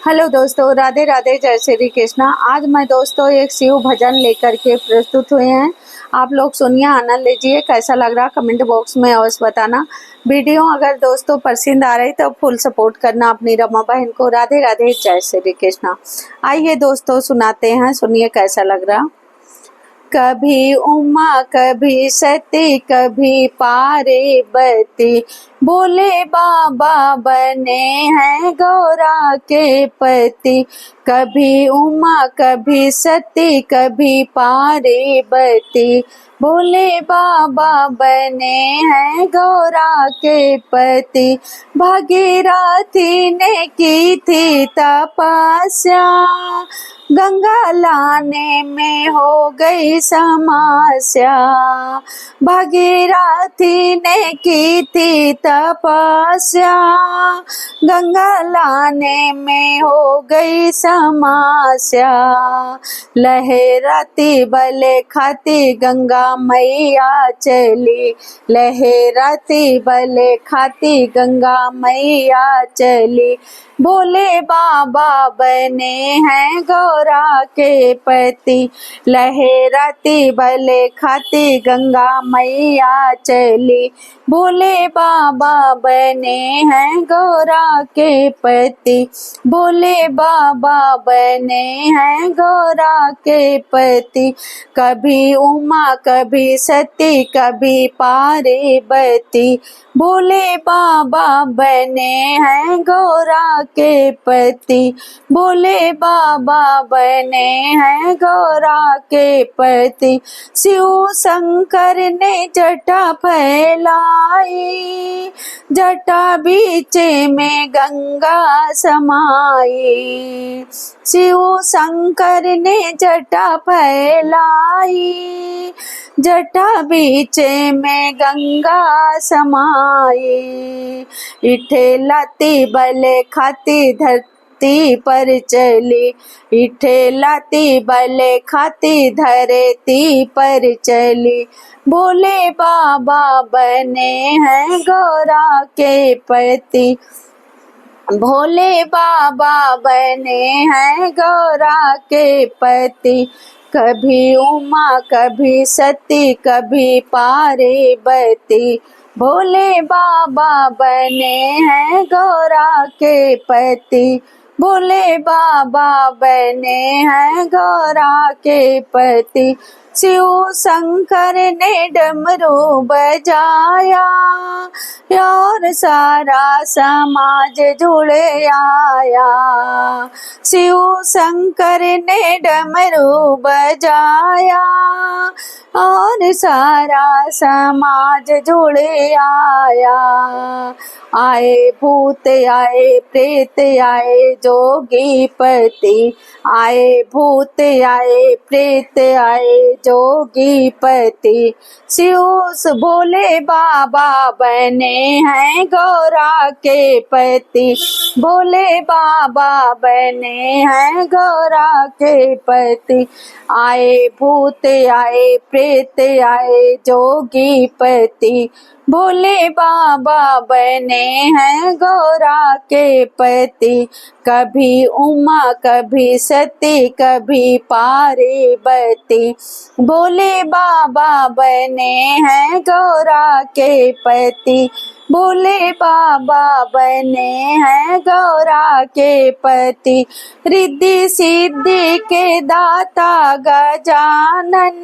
Hello दोस्तों, राधे राधे, जय श्री कृष्णा। आज मैं दोस्तों एक शिव भजन लेकर के प्रस्तुत हुए हैं। आप लोग सुनिए, आनंद लीजिए। कैसा लग रहा कमेंट बॉक्स में अवश्य बताना। वीडियो अगर दोस्तों पसंद आ रही तो फुल सपोर्ट करना अपनी रमा बहन को। राधे राधे, जय श्री कृष्णा। आइए दोस्तों सुनाते हैं, सुनिए कैसा लग रहा। कभी उमा कभी सती कभी पार्वती, बोले बाबा बने हैं गौरा के पति। कभी उमा कभी सती कभी पार्वती, बोले बाबा बने हैं गौरा के पति। भागीरथी ने की थी तपस्या, गंगा लाने में हो गई समस्या। भागीरथी ने की थी तपस्या, गंगा लाने में हो गई समस्या। लहराती बले खाती गंगा मैया चली, लहराती बले खाती गंगा मैया चली। भोले बाबा बने हैं गौरा के पति, लहराती बले खाती गंगा मैया चली। भोले बाबा बने हैं गौरा के पति, भोले बाबा बने हैं गौरा के पति। कभी उमा कभी सती कभी पार्वती, भोले बाबा बने हैं गौरा के पति, भोले बाबा बने हैं गौरा के पति। शिव शंकर ने जटा फैलाई, जटा बीच में गंगा समाई। शिव शंकर ने जटा फैलाई, जटा बीच में गंगा समाई। इठे लाती बले खाती धरती पर चली, इठे लाती बले खाती धरती पर चली। भोले बाबा बने हैं गौरा के पति, भोले बाबा बने हैं गौरा के पति। कभी उमा कभी सती कभी पार्वती, भोले बाबा बने हैं गौरा के पति, भोले बाबा बने हैं गौरा के पति। शिव शंकर ने डमरू बजाया और सारा समाज जुड़ आया। शिव शंकर ने डमरू बजाया और सारा समाज जुड़ आया। आए भूत आए प्रेत आए जोगी पति, आए भूत आए प्रेत आए जोगी पति। शिव भोले बाबा बने हैं गौरा के पति, भोले बाबा बने हैं गौरा के पति। आए भूत आए प्रेत आए जोगी पति, भोले बाबा बने हैं गौरा के पति। कभी उमा कभी सती कभी पार्वती, भोले बाबा बने हैं गौरा के पति, भोले बाबा बने हैं गौरा के पति। रिद्धि सिद्धि के दाता गजानन,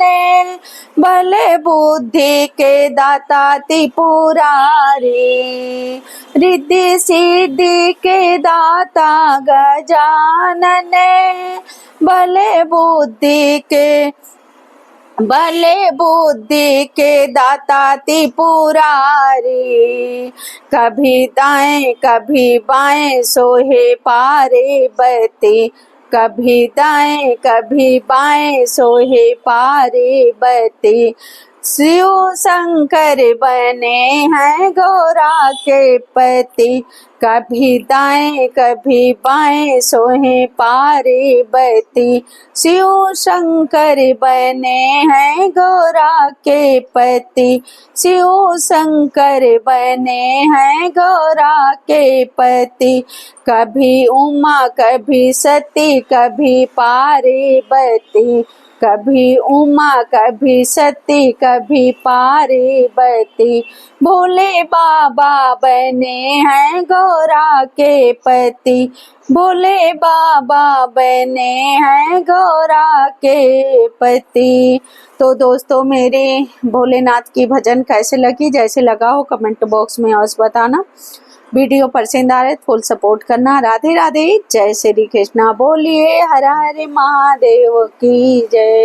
बल बुद्धि के दाता त्रिपुरारी। रिद्धि सिद्धि के दाता गजानन, बल बुद्धि के दाता त्रिपुरारी। कभी दाएं कभी बाएं सोहे पार्वती, कभी दाएं कभी बाएं सोहे पार्वती। शिव शंकर बने हैं गौरा के पति, कभी दाएं कभी बाएं सोहे पार्वती। शिव शंकर बने हैं गौरा के पति, शिव शंकर बने हैं गौरा के पति, कभी उमा कभी सती कभी पार्वती, कभी उमा कभी सती कभी पार्वती। भोले बाबा बने हैं गौरा के पति, भोले बाबा बने हैं गौरा के पति। तो दोस्तों मेरे भोलेनाथ की भजन कैसे लगी, जैसे लगा हो कमेंट बॉक्स में अवश्य बताना। वीडियो पसंद आ रहे तो फुल सपोर्ट करना। राधे राधे, जय श्री कृष्णा। बोलिए हर हर महादेव की जय।